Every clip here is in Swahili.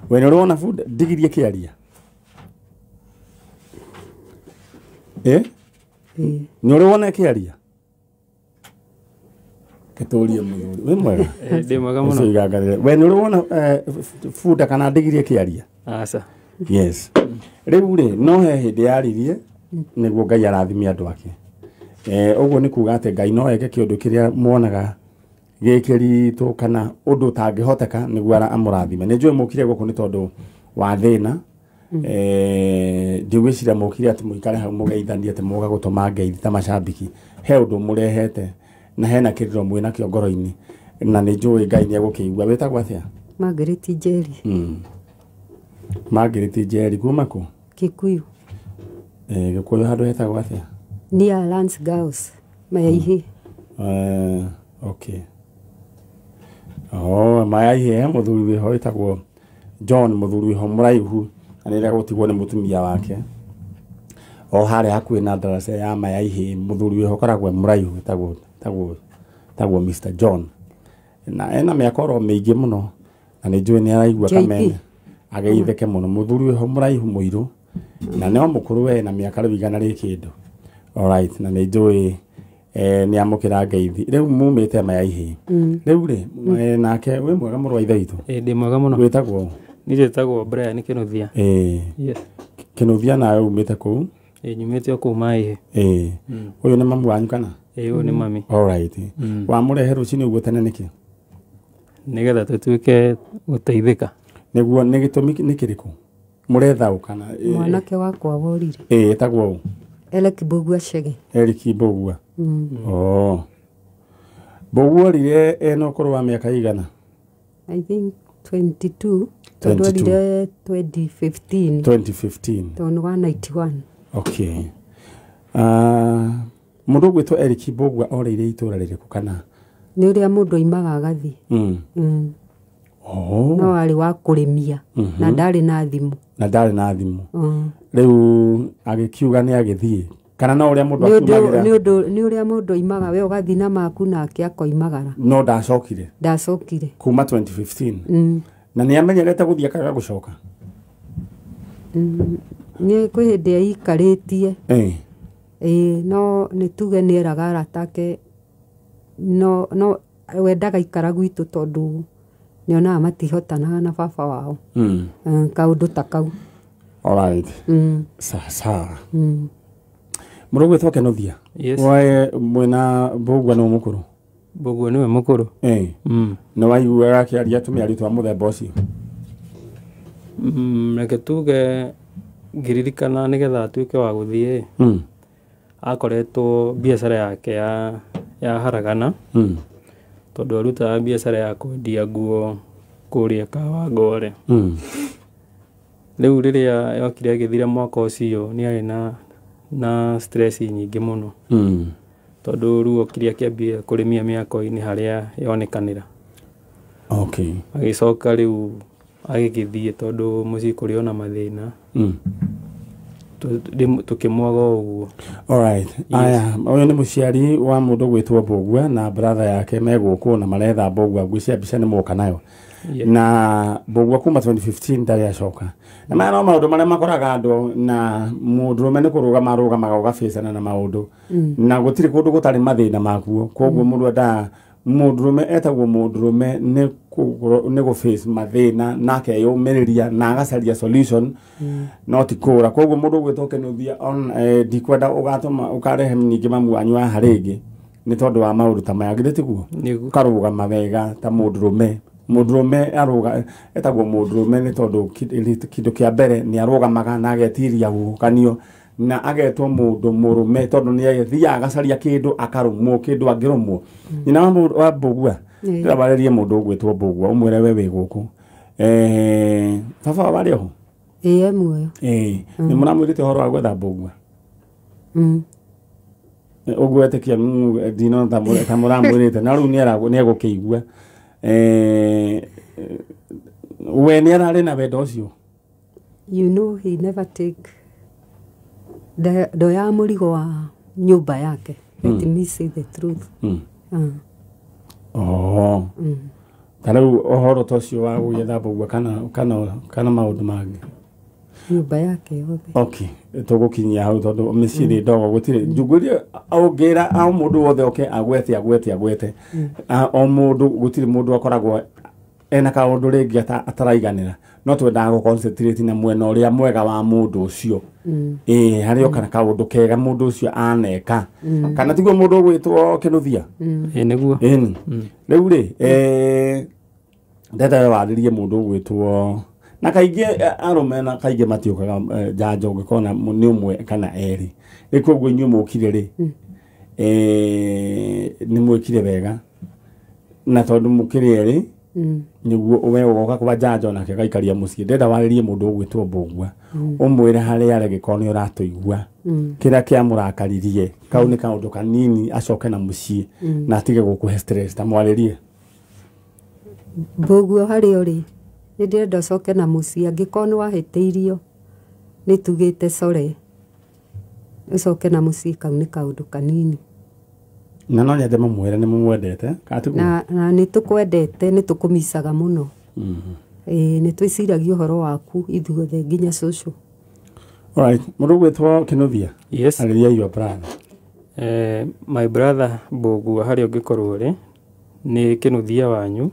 we nä rona bunda ndigirie kä aria nä å rä wona kä aria kä tå rie må thuri wä mwega ndä mwega må no we nä å rä wona bunda kana ndigirie kä aria aca yes rä u rä no he hä ndä yaririe nä guo Ngai arathimia andå ake å guo nä kuga atä Ngai no eke kä å ndå kä rä a mwonaga gä kä ritå kana å ndå tangä hoteka nä guo amå rathime nä njå må kire gå kå nä tondå wa thä na ndigwä cira må kire atä må ikare hau må geithanie atä moga gå tå ma ngeithi ta macambiki he å ndå må rehete na hena kä rä ro mwä nakä ngoro-inä na nä njå Ngai nä egå kä igua wä tagwo atä a Margaret Njeri Margaret Njeri kuma kå Kikuyu gä kå yå handå hetagwo atä a near Lance Girls Mayaihi okay Mayaihi må thuri wä ho ĩtagwo John må thuri wä ho må raihu na nä rä a gå tigwo nä må tumia wake o harä hakuä na ndaraca ya Mayaihi må thuri wä ho koragwo må raihu tagwo Mr John na ena mä aka oro mä ingä må no na nä njå nä araigua kamene ageitheke må no må thuri wä ho må raihu må irå na nä o må kå rå we na mä aka rä u igana rä kä ndå alright na nä njå nä amå kä ra ngeithi rä u mumä te Mayaihi rä u rä nake wä mwega må rå wa ithe witå ndä mwega må no wä tagwo nä njätagwo Brian Kĩnuthia kä nå thia nawe umä te kå u nyumä te o kå u Maĩhĩ å yå nä mamu wanyu kana å yå nä mami alright wamå rehe rå cinä å guo tene nä kä nä getha tå tuä ke gå teithä ka nä guo nä gä tå mi nä kä rä kå må rethaå kana mwanake wakwa worire ätagwo å Eric Mbugua Chege Eriki Mbugua Mbugua orire ena å kå rå wa mä aka igana I think 22 tondå orire 2015 tondå wa 91 okay må ndå å gwä two Eriki Mbugua orä ire itå ra rä rä kå kana nä å rä a må ndå aimaga agathi no arä wa kå rä mia na ndarä na thimå rä u agä kiuga nä agä thiä kana no å rä a må ndå nä å rä a må ndå aimaga we å gathi na maku nake akoimagara no ndacokire kuma 2015 na nä amenyerete gå thiä akaga gå coka nä kwä hä ndä aikarä tie no nä tuge nä eraga aratake no wendaga ikara gwitå tondå nä onaga matihotanaga na baba wao kaå ndå ta kau sawa må rå gwä two Kĩnuthia we mwena Mbugua nä må kå rå Mbugua nä we må kå rå nä waiguaga akä aria tå mä ari twa må themba å cio reke tuge ngĩririkana nä getha atuä ke wa gå thiä akoretwo biacara yake ya haragana tondå arutaga biacara ya kwendia nguo kå rä a Kawangware rä u rä rä a yokire agä thira mwaka å cio nä arä na stress nyingä må no tondå rä u okire akäambia kå rä mia mä ako-inä harä a yonekanä ra agä coka rä u agä gä thiä tondå må ciĩ kå rä ona mathä na tå kä mwaga å guo aya å yå nä må ciari wa må ndå gwä two Mbugua na brother yake me gå kå na maretha Mbugua ngwä cia mbica nä moka nayo na Mbugua kuma 2015 ndarä acoka na maya no maå ndå marä a makoraga andå na må ndå rå me nä kå rå gama rå gamaga å gabäcana na maå ndå na gå tirä kå ndå gå tarä mathä na makuo koguo må ndå endaga må ndå rå me etagwo må ndå rå me nä gå face mathä na nakeyå mä rä ria na agacaria solution no ti kå ra koguo må ndå gwä two Kĩnuthia ndikwenda å karehe ningä mamu wanyu haha rä ngä nä tondå wa maå ndå ta maya githä tiguo karå gama wega ta må ndå rå me aroga etagwo må ndå rå me nä tondå kä kä a mbere nä arågamaga na agetiria gå kanio na agetwo må ndå må rå me tondå nä agäthiaga agacaria kä ndå akarå mwo kä ndå angä rå mwo nyina wa Mbugua ndä rabarä rie må ndå å gwä two Mbugua å mwä re we wä gå kå baba wa barä oho muoyo nä må ramwä rä te å horo wa gwetha Mbugua å guo etä kia ndino ta må ramwä rä te na rä u nä egå kä igua we nä ararä na wendo å cio he never take ndoya må rigo wa nyũmba yake let me say the truth Tarau ohoro tocio wa gũgĩetha Mbũgua kana maũndũ mangĩ. Nyũmba yake yothe. Okay, tũgũkinyia hau tondũ mĩciĩ nĩ ndogo gũtirĩ njugũria aũngĩra a mũndũ wothe oke agwete o mũndũ gũtirĩ mũndũ akoragwo ena kaũndũ rĩngĩ ataraiganĩra no twendaga gũ-concentrate na mwena ũrĩa mwega wa mũndũ ũcio harĩ o kana kaũndũ kega mũndũ ũcio aneka kana tiguo mũndũ ũgwĩtwo Kĩnuthia nĩguo rĩu rĩ ndenda warĩrie mũndũ ũgwĩtwo na kaingĩ arũme na kaingĩ matiũkaga njanjo ũngĩkona nĩ ũmwe kana erĩ rĩ koguo inyuĩ mũkire rĩ nĩ mwĩkire wega na tondũ mũkĩrĩ erĩ nĩguo we ũgoka kwa njanjo nake gaikaria mũciĩ ndenda warĩrie mũndũ ũgwĩtwo Mbũgua ũmwĩre harĩa arĩ gĩkorwo nĩ ũratũigua kĩrĩa kĩamũrakaririe kau nĩ kaũndũ kanini acoke na mũciĩ na atige gũkũhe stress ta mwarĩrie. Mbũgua harĩa ũrĩ nĩ ndĩrenda ũcoke na mũciĩ angĩkorwo nĩ wahĩtĩirio nĩ tugĩte core ũcoke na mũciĩ kau nĩ kaũndũ kanini. Na no nyende mũmwĩre nĩ mũmwendete na nĩ tũkwendete nĩ tũkũmicaga mũno nĩ twĩciragia ũhoro waku ithuothe nginya cũcũ. Alright, mũndũ ũgwĩtwo Kĩnuthia. Yes. Arĩria your brother. My brother Mbũgua harĩa ũngĩkorwo ũrĩ nĩ Kĩnuthia wanyu.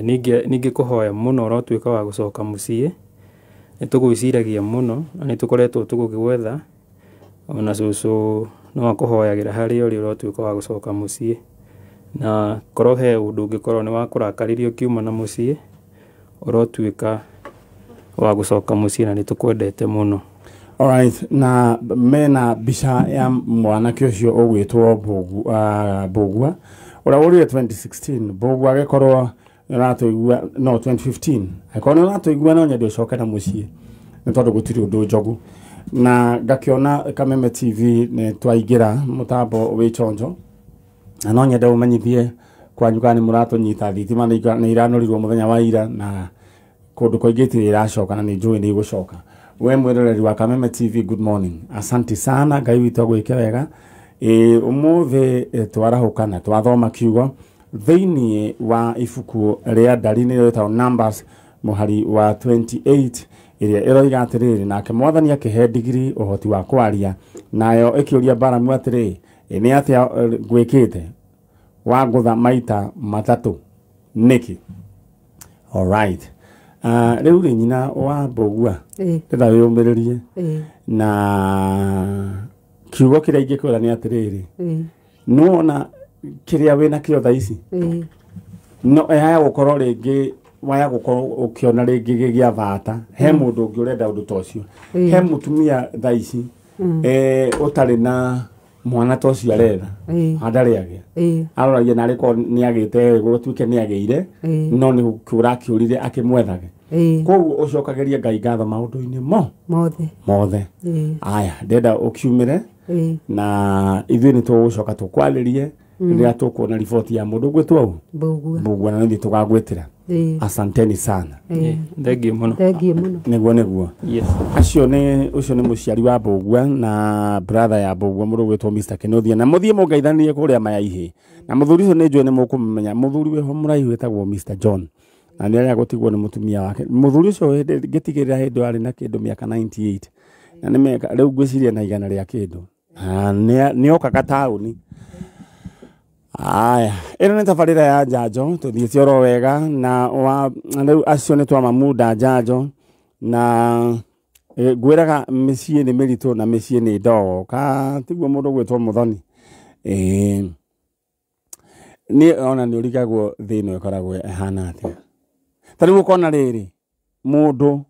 Ningĩ kũhoya mũno ũrotuĩka wa gũcoka mũciĩ nĩ tũgwĩciragia mũno na nĩ tũkoretwo tũgũgwetha ona cũcũ no akũhoyagĩra harĩa ũrĩ ũrotuĩka wa gũcoka mũciĩ na korwo he ũndũ ũngĩkorwo nĩ wakũrakaririo kiuma na mũciĩ ũrotuĩka wa gũcoka mũciĩ na nĩ tũkwendete mũno. Alright, na mena mbica ya mwanake ũcio ũgwĩtwo Mbũgua ũrĩa ũrĩo 2016 Mbũgua agĩkorwo ũratũigua no 2015 agĩkorwo nĩ ũratũigua no nyende ũcoke na mũciĩ nĩ tondũ gũtirĩ ũndũ njogu na ngakĩona Kameme TV nĩ twaingĩra mũtambo wĩ chonjo na no nyende ũmenyithie kwanyu kana nĩ mũratũnyita thitima nĩ iranorirwo mũthenya wa ira na kũndũ kũingĩ itirĩ iracoka na nĩ njũĩ nĩ igũcoka. We mwĩroreri wa Kameme TV, good morning, asante sana, Ngai witũ agwĩke wega. Ũmũthĩ twarahũka na twathoma kiugo thĩinĩ wa ibuku rĩa ndari nĩ rĩtagwo Numbers mũhari wa 28 ĩrĩa ĩroiga atĩrĩrĩ nake Mwathani akĩhe ndigiri ũhoti wa kwaria nayo ĩkĩũria Balamu atĩrĩrĩ nĩ atĩa gwĩkĩte wangũtha maita matatũ nĩkĩ. Alright, rĩu rĩ nyina wa Mbũgua ndĩrenda wĩyũmĩrĩrie na kiugo kĩrĩa ingĩkwĩra nĩ atĩrĩrĩ nĩwona kĩrĩa wĩna kĩo thaa ici no haya gũkorwo rĩngĩ waya gũkorwo ũkĩona rĩngĩ gĩa bata he mũndũ ũngĩ ũrenda ũndũ ta ũcio he mũtumia thaa ici ũtarĩ na mwana ta ũcio aretha ndarĩ agĩa aroragia narĩ korwo nĩ agĩte gũtuĩke nĩ agĩire no nĩ kũrakĩũrire akĩmwethage koguo ũcokagĩrie Ngai ngatho maũndũ-inĩ mothe. Aya ndenda ũkiumĩre na ithuĩ nĩ tũgũcoka tũkwarĩrie rĩrĩa tũkuona riboti ya mũndũ ũgwĩtwo Mbũgua na nĩ tũgagwĩtĩra. Asanteni sana. Thengiũ mũno. Nĩguo. Ũcio nĩ mũciari wa Mbũgua na brother ya Mbũgua mũndũ ũgwĩtwo Mr. Kĩnuthia na mũthiĩ mũngeithanie kũrĩa Mayaihĩ na mũthuri ũcio nĩ njũĩ nĩ mũkũmenya mũthuri wĩho mũraihu wĩtagwo Mr. John na nĩ arĩa gũtigwo nĩ mũtumia wake mũthuri ũcio ngĩtigĩrĩra hĩndĩ arĩ na kĩndũ mĩaka 98 na nĩ mĩaka rĩu ngwĩciria na igana rĩa kĩndũ nĩ okaga taũni. Aya ĩno nĩ tabarĩra ya njanjo tũthiĩte oro wega na rĩu acio nĩ twamamunda njanjo na ngwĩraga mĩciĩ nĩ mĩritũ na mĩciĩ nĩ ndogo tiguo mũndũ gwĩtwo Mũthoni nĩ ona nĩ ũrigagwo thĩinĩ ĩkoragwo ĩhana atĩa ta rĩu ũkona rĩrĩ mũndũ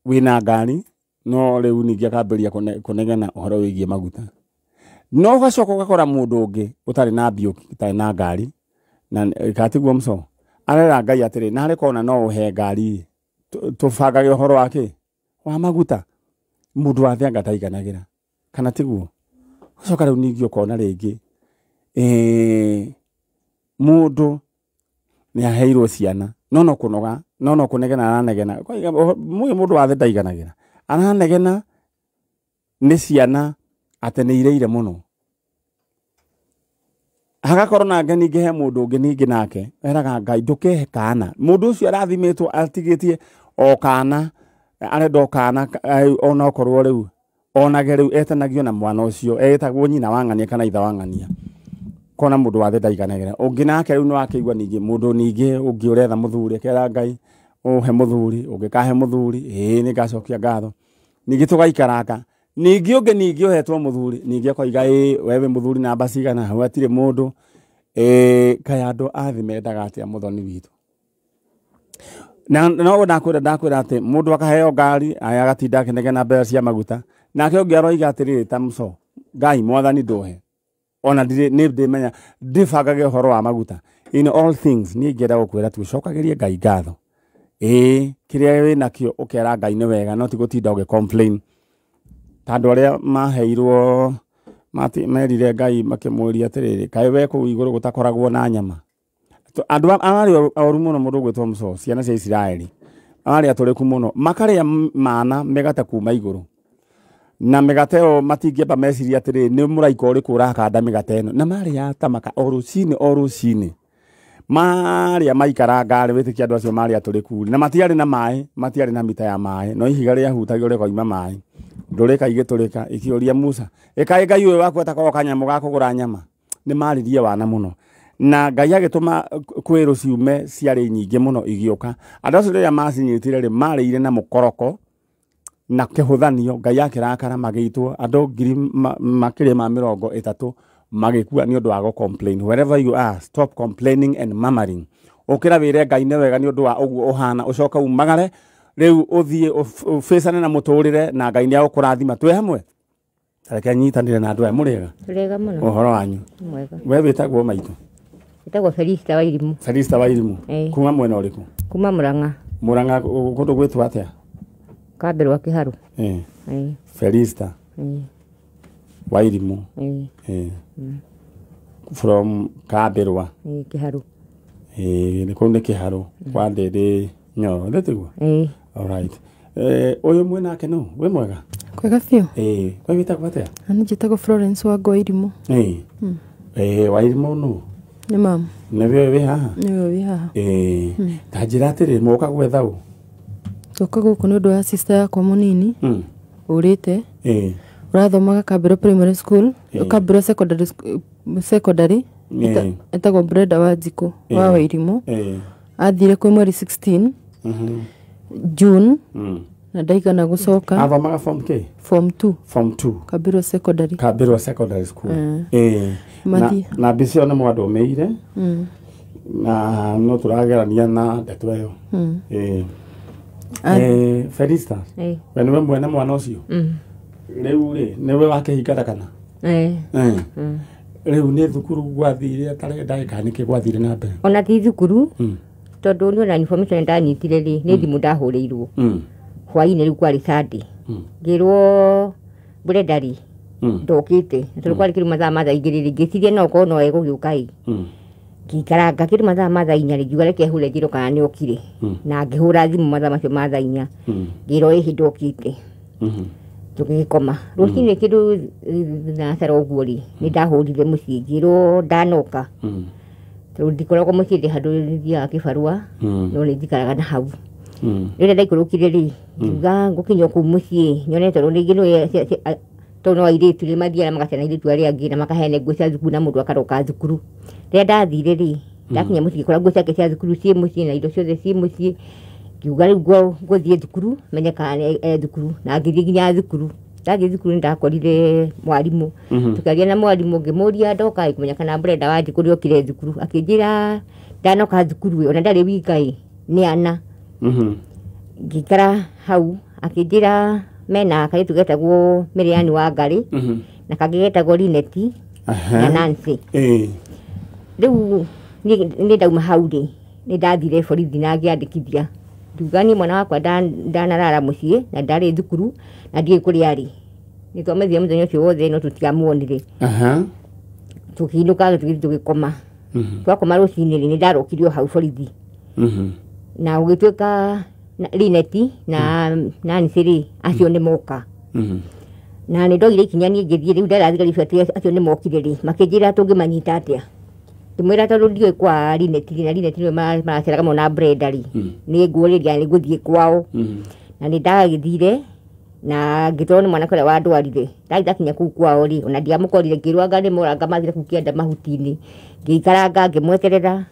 wĩna ngari no rĩu ningĩ akambĩrĩria kũnegena ũhoro wĩgiĩ maguta no ũgacoka ũgakora mũndũ ũngĩ ũtarĩ na mbiũki ũtarĩ na ngari na katiguo mco arera Ngai atĩrĩ na harĩ kona no ũhe ngari tũbangage ũhoro wake wa maguta mũndũ wa thĩ ngataiganagĩra kana tiguo ũcoka rĩu ningĩ ũkona rĩngĩ mũndũ nĩ aheirwo ciana no kũnoga no kũnegena aranegena mũndũ wa thĩ ndaiganagĩra aranegena nĩ ciana atenĩireire mũno hagakorwo na ngani ngehe mundu ungi ningi nake eraga Ngai ndukehe kana mundu ucio arathimitwo atigitie o kana arenda kana ona okorwo riu onage riu etanagio na mwana ucio etagwo nyina wangania kana itha wangania kona mundu wathe ndaiganagera ungi nake riu no akigwa ningi mundu ningi ungi uretha muthuri kera Ngai uhe muthuri ungikahe muthuri ni ngacokia ngatho ningi tugaikaranga ningi ungi ningi uhetwo muthuri ningi akoiga wewe muthuri namba cigana hau atire mundu kaya andu athi mendaga atia muthoni witu na no ndakwira ati mundu akaheo ngari aya agatinda akinegena mbere cia maguta nake ungi aroiga atiri tamso Ngai mwathani nduhe ona ndimenya ndibangage uhoro wa maguta in all things ni ngenda gukwira tucokagirie Ngai ngatho kiria wina kio ukera Ngai ni wega no ti gutinda ugicomplain tandu aria maheirwo merire Ngai makimwiria atiriri kai we ku iguru gutakoragwo na nyama andu ari oru muno mundu gwitwo Muso ciana cia Israeli ari aturiku muno makaria mana megata kuma iguru na megate o matingiamba meciria atiriri ni muraika uriku urakanda megate eno na mari atamaka orucini maria maikara ngari witikia andu acio mari aturiku na matiari na mai matiari na mita ya mai no ihiga ria hutagio ri koima mai ndurika igiturika ikiuria Musa eka Ngai uyu wakwa takoro kanyamu gakugura nyama ni maririe wana muno na Ngai agituma kwiru ciume ciari nyingi muno igioka andu acio ria macinyitire ri mariire na mukoroko na kihuthanio Ngai akirakara magitwo andu ngiri makire ma 30 magikua ni undu wa go complain wherever you are stop complaining and murmuring ukira wire Ngai ne wega ni undu wa uguo uhana ucoka umagare riu uthie ufacane na muturire na Ngai ni agukurathima twi hamwe tareke nyitanire na andu aya muriga turega muno uhoro wanyu mwega we witagwo maitu itagwo Felista Wairimu kuma mwena uriku kuma Murang'a kundu gwitwa atia Kaberwa Kiharu Felista Wairimu from Kaberwa Kiharu ni kundu Kiharu kwa ndede Nyoro ndetigwa alright uyu mwena ake no we mwega kwega fio kwa witagwo atia ani jitagwo Florence wa Wairimu Wairimu no ni mam newe haha tajira atiri muka gwetha u toka guku ni undu wa sister yakwa munini urite urathomaga Kabero Primary School Kabero Secondary etagwo Brenda Wanjiku wa Wairimu athire kwi mweri 16 June na ndaigana gucoka athomaga form 2 Kabero Secondary School na bicio na mwandu meire na no turagerania na ndeto iyo Felista we niwe mwene mwana ucio riu niwe wakihinga kana riu ni thukuru gwathire atare ndagika niki gwathire na mbere ona ti thukuru tondu ni ona information ndanyitire ri ni thimu ndahuriirwo hwaini riu kwari Sunday ngirwo Brendari ndokite tuli kiri mathaa mathaingiriri ngiciria no ko no egugiuka ngikaranga kiri mathaa mathainya ngiuga reke hure njiro kana ni okire na ngihura thimu mathaa macio mathainya ngiro ihi ndokite tugikoma rucini kindu na cero guori ni ndahurire mucii ngiro ndanoka ndikoragwo mucii ndi handu thia kibarua no ni ndikaraga na hau rĩrĩa ndaikurukire ri ngiuga ngukinya ku mucii nyonete ringi no tono airitu ri mathiana magacana airitu aria angĩ na makahene nguo cia thukuru na mũndũ akaroka thukuru rĩrĩa ndathire ri ndakinya mucii ngĩkora nguo ciake cia thukuru ciĩ mucii na indo ciothe ciĩ mucii ngiuga rĩu ngũthiĩ thukuru menye kana thukuru na ngĩthiĩ nginya thukuru ndathiĩ thukuru ndakorire mwarimu tukaria na mwarimu ngĩmũria ndoka kumenya kana Brenda Wanjiku nĩokire thukuru akĩnjĩra ndanoka thukuru ona ndarĩ wika nĩ ana ngikara hau akĩnjĩra mena kairitu getagwo Miriani wa Ngari na kangĩ getagwo Lineti na Nancy rĩu nĩ ndauma hau rĩ nĩ ndathire borithi na ngĩandĩkithia ngiuga niĩ mwana wakwa ndanarara mũciĩ na ndarĩ thukuru na ndiĩ kũrĩa arĩ nĩ twamethire mũthenya ũcio wothe no tũtiamuonire tũkĩinũka tũgĩkoma twakoma rũcinĩ nĩ ndarokirio hau borithi na gũgĩtuĩka Lineti na Nancy acio nĩ moka na nĩ ndogire ikinya niĩ ngĩthiĩ rĩu ndarathigari acio nĩ mokire rĩ makĩnjĩra tũngĩmanyita atĩa Kimwira tondu ndiwe kwa Linet na Linet ni maraceraga mona Brendari ni nguriria ni guthie kwao na ni ndagithire na ngitoro ni mwana kore wa ndwarire ndakinya kuu kwao ri ona ndiamukorire ngirwanga ni muranga mathire kukienda mahutini ngiikaranga ngimweterera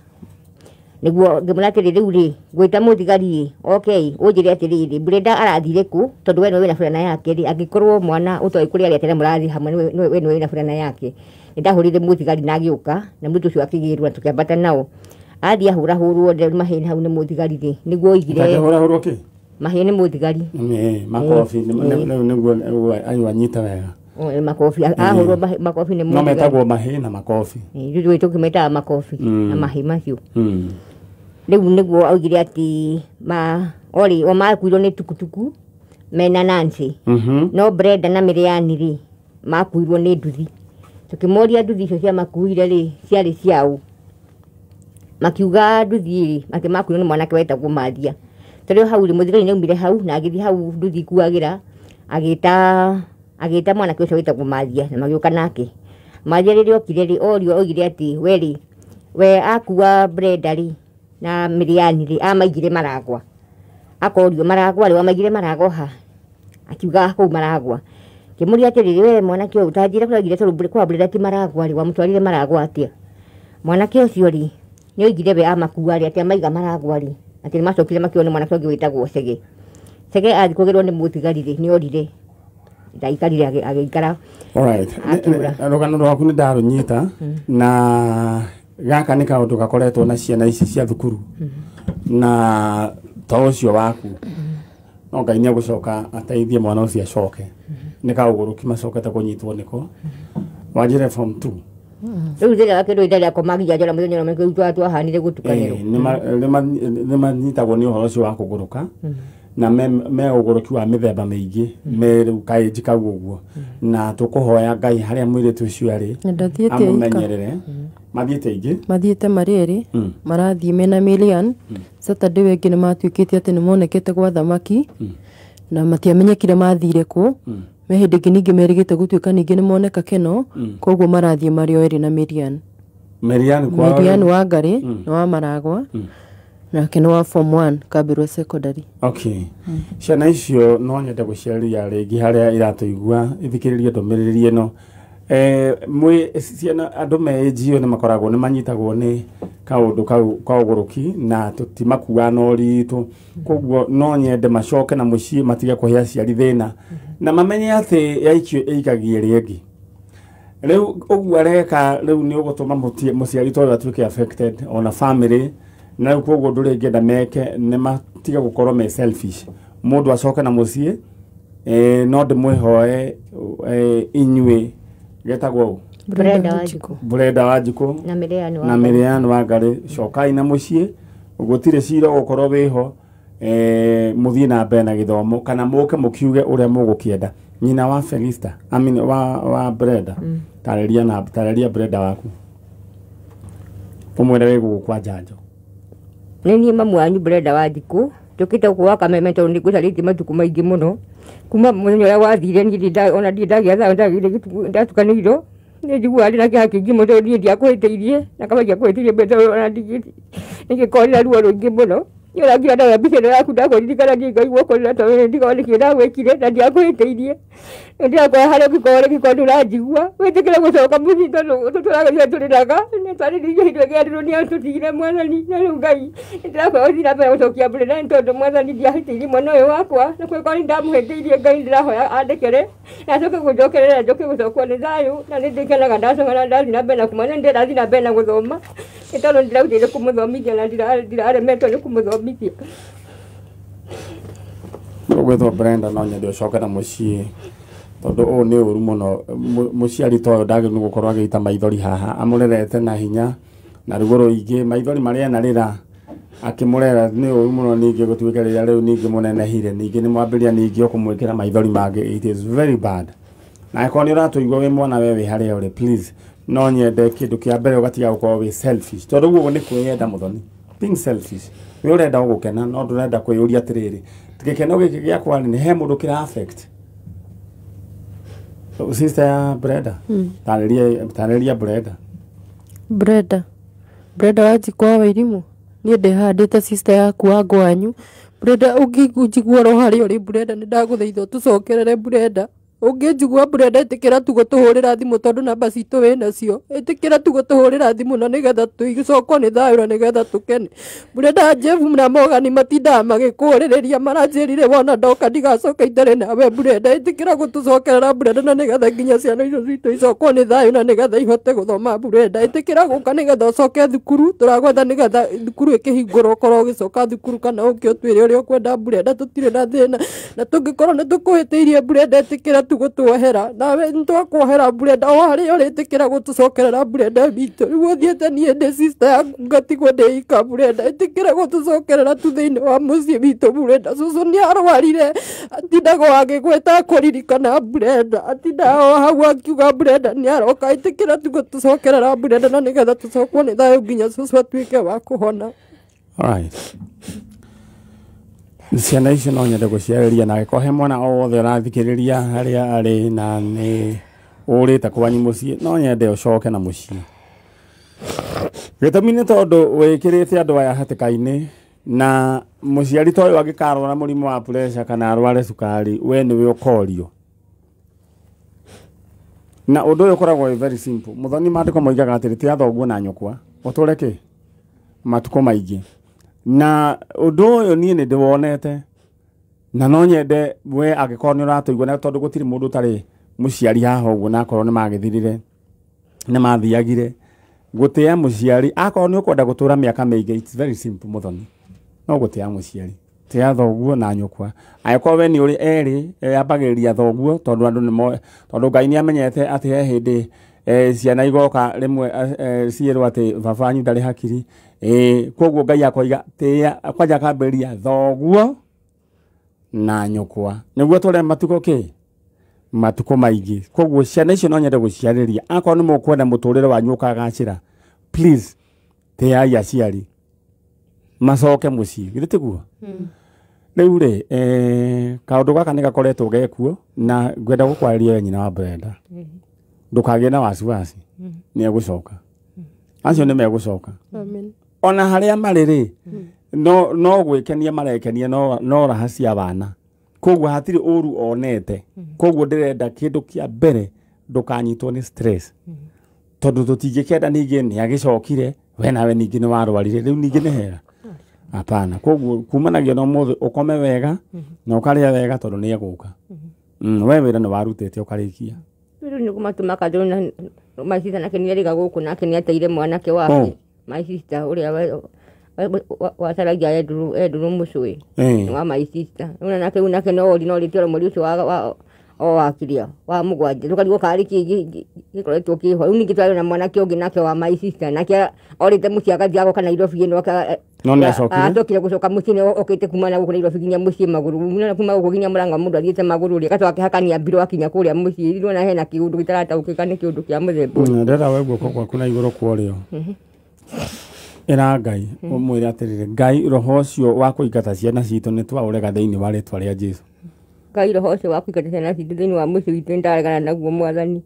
niguo ngimuratirire riu ri gwita muthigari okay unjire atiriri Brenda arathire ku tondu we no wina fulana yake ri angikorwo mwana utoi kuri ari tene murathi hamwe we no wina fulana yake ndahurire muthigari na agiuka na mutu cio akigirwa tukiambata nao athia hurahurwo maheni hau ni muthigari ri niguo igire hurahurwo ki maheni muthigari makofi niguo anyita wega makofi ahurwo makofi ni no metagwo mahi na makofi riu tukimeta makofi na mahi macio riu niguo augire ati ori o makuirwo ni tukutuku mena Nancy no Brenda na Miriam ri makuirwo ni nduthi tukimoria nduthi icio cia makuire ri ciari ciao makiuga nduthi ati makuirwo ni mwanake wetagwo Mathia tari hau ri muthigari ni umire hau na agithi hau nduthi kuagira agita mwanake ucio wetagwo Mathia na magiuka nake Mathia riri okire ri orio ogire ati we akua Brenda ri na Miriam ri amaigire maragwa akorio maragwa ri amaigire maragwa ha akiuga ko maragwa kimuria atiriri we mwanake utajira kuragire turu kwa Brenda ti maragwa ri wamutwarire maragwa atia mwanake ucio ri ni oigire we amakua ri ati amaiga maragwa ri ati macokire makione mwanake ungi witagwo Sege athikugirwo ni muthigari ri ni orire ndaikarire agikara alright rugano rwaku ni ndarunyita na gaka ni kaundu gakoretwo na ciana ici cia thukuru na tocio waku no Ngai ni gucoka ateithie mwana ucio acoke ni kauguruki macokete kunyitwo niko wajire form 2 riu ndira akindu ndira komagia jora muthenya na mekutwa twahanire gutukaniro ni manyitagwo ni uhoro ucio wa kuguruka na me uguruki wa mithemba mingi me riu kai njikagu uguo na tukuhoya Ngai haria mwiritu ucio ari amumenyerere mathiete ingi mathiete mariri marathie mena Milian Saturday wengi ni matuikite ati ni monekete gwa thamaki na matiamenyekire mathire ku me hindi ngingi merigite gutuika ningi ni moneka keno koguo marathie mario eri na Milian wa Ngari no wa Maragwa na kino wa form 1 Kabirwa secondary okay ciana icio no nyende guciaria ringi haria iratuigua ithikiririe ndomiriri ino mwe ciana andu meejio ni makoragwo ni manyitagwo ni kaundu ka uguruki na tutimakua no ritu koguo no nyende macoke na mucii matige kuhia ciari thina na mamenye ati yaikio ikagie ringi riu uguo areka riu ni ugutuma muciari toyo atuike affected on a family na koguo ndure ngenda meke ne matiga gukorwo me selfish mundu acoke na mucii no ndimwihoe inywe getagwo Brenda Wanjiku na Miriam wa Ngari cokai na mucii gutire cira gukorwo wiho muthie na mbere na githomo kana muke mukiuge uria mugukienda nyina wa Felista wa Brenda tareria Brenda waku umwere wegu kwa janjo nini mamu wanyu Brenda Wanjiku tukite kuwa kameme tondu ni gucarite matuku maingi muno kuma muthenya uria wathire ni ona ndagia ndagire ndatukaniro ni njigua ari na kihaki ngi muto ni ndiakwiteirie na kama ndiakwiteirie beto ona ndigiti nigikorira ruo ruingi muno yora ngira ndaga bicero yaku ndakoririkana ngingaigua korira tawe ndikone kira gwekire na ndiakwiteirie ndiakwa haria gikore gikondu ranjigua witikire gucoka muci tondu tuturageria turiraga ni twari ndigihindwe giandiru ni atutigire mwathani na riu Ngai ndirakwa uthira mbere gucokia Brenda tondu mwathani ndiahitiirie mwana uyu wakwa na kwikwa ni ndamuhitiirie Ngai ndirahoya andikire na acoke gucokerera njoke gucokwo ni thayu na ni ndikenaga ndacoka na ndathi na mbere na kumana ndirathi na mbere na guthoma ni tondu ndirautire kumuthomithia na ndiraremetwo ni kumuthomithia gwetho Brenda no nyende ucoke na mucii tondu u ni uru muno muciari toyo ndagi ni gukorwo agiita maithori haha amurerete na hinya na rugo ruingi maithori maria na rira akimurera ni uru muno ningi gutuikereria riu ningi munenehire ningi ni mwambiria ningi okumwikira maithori mage it is very bad na ko ni uratuigwa we mwana we haria uri please no nyende kindu kia mbere ugatiga gukorwo we selfish tondu guo ni kwiyenda muthoni being selfish we urenda gukena no ndurenda kwiyuria atiriri tigikeno giki giakwa ni he mundu kira affect sister Brenda tareria Brenda Brenda Wanjiku wa Wairimu niĩ ndĩhandĩte sister yaku wa Ngwanyu. Brenda ũngĩnjigua ro harĩa ũrĩ Brenda nĩ ndagũthaitha tũcokerere Brenda. Ũngĩnjigua Brenda ĩtĩkĩra tu gũtũhũrĩra thimũ tondũ namba citũ wĩnacio. Ĩtĩkĩra tu gũtũhũrĩra thimũ na nĩgetha tũicokwo nĩ thayũ na nĩgetha tũkene. Brenda Jeff na Morgan matindaga magĩkũrĩrĩria maranjĩrire wona ndoka ndigacoka itarĩ nawe Brenda. Ĩtĩkĩra gũtũcokerera Brenda na nĩgetha nginya ciana icio citũ icokwo nĩ thayũ na nĩgetha ihote gũthoma Brenda. Ĩtĩkĩra gũka nĩgetha ũcoke thukuru. Tũragwetha nĩgetha thukuru ĩkĩhingũrwo ũkorwo ũgĩcoka thukuru kana ũkĩ ũtwĩre ũrĩa ũkwenda Brenda. Tũtirĩ na thĩna na tũngĩkorwo nĩ tũkũhĩtĩirie Brenda ĩtĩkĩra tugũtwohera nawe ntwakwohera Brenda o harĩa ũrĩtĩkĩra gũtũcokerera Brenda bitũ. Rĩu ũthiĩte niĩ ndĩ sister yaku ngatigwo ndĩika Brenda. Ĩtĩkĩra gũtũcokerera tu thĩinĩ wa mũciĩ bitũ Brenda. Cũcũ nĩ arwarire atindaga agĩgwĩta kũririkana Brenda. Atindaga o hau akiuga Brenda nĩ aroka. Ĩtĩkĩra tu gũtũcokerera Brenda na nĩgetha tũcokwo nĩ thayũ nginya cũcũ atuĩke wa kũhona. Alright. Ciana icio no nyende gũciarĩria na gĩko he mwana o wothe ũrathikĩrĩria harĩa arĩ na nĩ ũrĩte kwanyu mũciĩ no nyende ũcoke na mũciĩ. Gĩtũmi nĩ tondũ wĩkĩrĩte andũ aya hatĩka-inĩ na mũciari ta ũyũ angĩkarwara mũrimũ wa pressure kana arware cukari we nĩwe ũkorio. Na ũndũ ũyũ ũkoragwo very simple. Mũthoni maandĩko moigaga atĩrĩ ti athoguo na nyũkwa ũtũre kĩ matukũ maingĩ. Na ũndũ ũyũ niĩ nĩ ndĩwonete na no nyende we angĩkorwo nĩ ũratũigua na tondũ gũtirĩ mũndũ ũtarĩ mũciari haha ũguo na akorwo nĩ magĩthirire nĩ mathiagire gũtĩa mũciari akorwo nĩ ũkwenda gũtũra mĩaka mĩingĩ it's very simple Mũthoni no gũtĩa mũciari tĩa thoguo na nyũkwa angĩkorwo we nĩ ũrĩ erĩ yambagĩrĩria thoguo tondũ andũ nĩ tondũ Ngai nĩ amenyete atĩ he hĩndĩ ciana igoka rĩmwe ciĩrwo atĩ baba wanyu ndarĩ hakiri koguo Ngai akoiga tĩa kwanja akambĩrĩria thoguo na nyũkwa nĩguo tũre matukũ kĩ matukũ maingĩ. Koguo ciana icio no nyende gũciarĩria akorwo nĩ mũkwenda mũtũrĩre wanyu ũkagacĩra please tĩai aciari macoke mũciĩ githĩ tiguo. Rĩu rĩ kaũndũ gaka nĩ gakoretwo gekuo na ngwenda gũkwarĩria we nyina wa Brenda ndũkagĩe na wasiwasi nĩ egũcoka acio nĩ megũcoka. Amen. Ona harĩa marĩ rĩ no gwĩkenia marekenia no raha cia wana koguo hatirĩ ũru onete. Koguo ndĩrenda kĩndũ kĩa mbere ndũkanyitwo nĩ stress tondũ tũtingĩkenda ningĩ nĩ agĩcokire we nawe ningĩ nĩ warwarire rĩu ningĩ nĩ hega hapana. Koguo kumanagia na ũmũthĩ ũkome wega na ũkarĩa wega tondũ nĩ egũka. We wĩra nĩ warutĩte ũkarĩkia. Rĩu nĩ kũmatũma kadũ na my sister nake nĩ eriga gũkũ nake nĩ ateire mwanake wake my sister ũrĩa wataragia Eduru Mũcũĩ wa my sister rĩu nake no orĩtio mweri ũcio wa kiria wa mũgwanja tũkarigwo karĩ kĩngĩ gĩkoretwo kĩho. Rĩu ningĩ twarĩ na mwanake ũngĩ nake wa my sister nake orĩte mũciĩ agathiĩ agoka Nairobi ĩno acokire gũcoka mũciĩ nĩ okĩte kuma na gũkũ Nairobi nginya mũciĩ magũrũ kuma gũkũ nginya Mũrang'a mũndũ athiĩte magũrũ rĩ gacoka akĩhakania mbirũ akinya kũrĩa mũciĩ rĩu na hena kĩũndũ gĩtarataũkĩka nĩ kĩũndũ kĩa mũthemba. Ndĩrenda we guoko gwaku na igũrũ kwarĩo ĩra Ngai ũmwĩre atĩrĩrĩ Ngai roho ũcio wa kũingata ciana citũ nĩ twaũrega thĩinĩ wa rĩtwa rĩa Jesũ. Ngai roho ũcio wa kũingata ciana citũ thĩinĩ wa mũciĩ witũ nĩndaregana naguo Mwathani.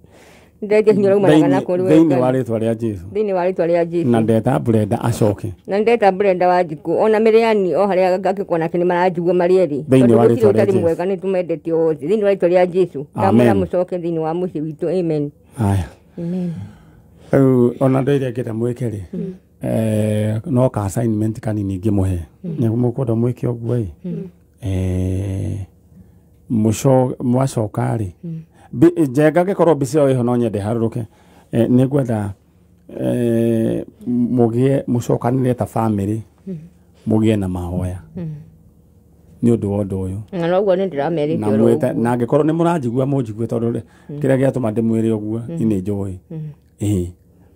Thĩinĩ wa rĩtwa rĩa Jesũ. Thĩinĩ wa rĩtwa rĩa Jesũ. Na ndeta Brenda acoke. Na ndeta Brenda Wanjiku ona Mĩrĩani o harĩa ngakĩkwo nake nĩ maranjigua marĩ erĩ. Thĩinĩ wa rĩtwa rĩa Jesũ. Mwega nĩ tũmendete othe thĩinĩ wa rĩtwa rĩa Jesũ. Ndamwĩra mũcoke thĩinĩ wa mũciĩ witũ amen. Haya. Amen. Ona ndĩrĩa ngĩenda mwĩke rĩ no ka assignment kanini ngĩmũhe nĩ mũkwenda mwĩke ũguo mwacoka rĩ njenga ngĩkorwo mbica ĩyo ĩho no nyende harũrũke nĩ ngwenda mũcokanĩre ta bamĩrĩ mũgĩe na mahoya nĩ ũndũ wa ũndũ ũyũ na noguo nĩ ndĩramerĩte na angĩkorwo nĩ mũranjigua mũnjigue tondũ kĩrĩa gĩatũma ndĩmwĩre ũguo nĩ njũĩ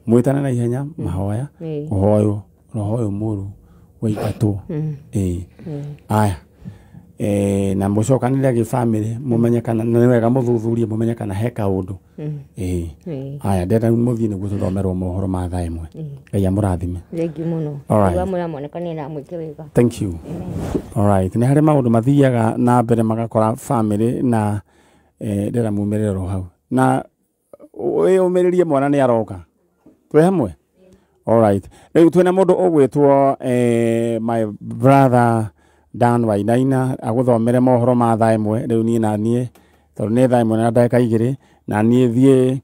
mwĩtane na ihenya mahoya ũhoywo roho ũyũ mũru wĩingatwo aya na mũcokanĩre gĩbamĩrĩ mũmenye kana nĩ wega mũthuthurie mũmenye kana he kaũndũ aya ndenda mũthiĩ nĩguo tũthomerwo mohoro ma thaa ĩmwe. Ngai amũrathime. Thengiũ mũno mwonekane na mwĩke wega. Thank you. Alright nĩ harĩ maũndũ mathiaga na mbere magakora bamĩrĩ na ndĩra mumĩrĩro hau na wĩyũmĩrĩrie mwana nĩ aroka twĩ hamwe All right. Rĩu twĩna mũndũ ũgwĩtwo my brother Dan Wainaina agũthomere mohoro ma thaa ĩmwe rĩu niĩ na niĩ tondũ nĩ thaa ĩmwe na ndagĩka 2 na niĩ thiĩ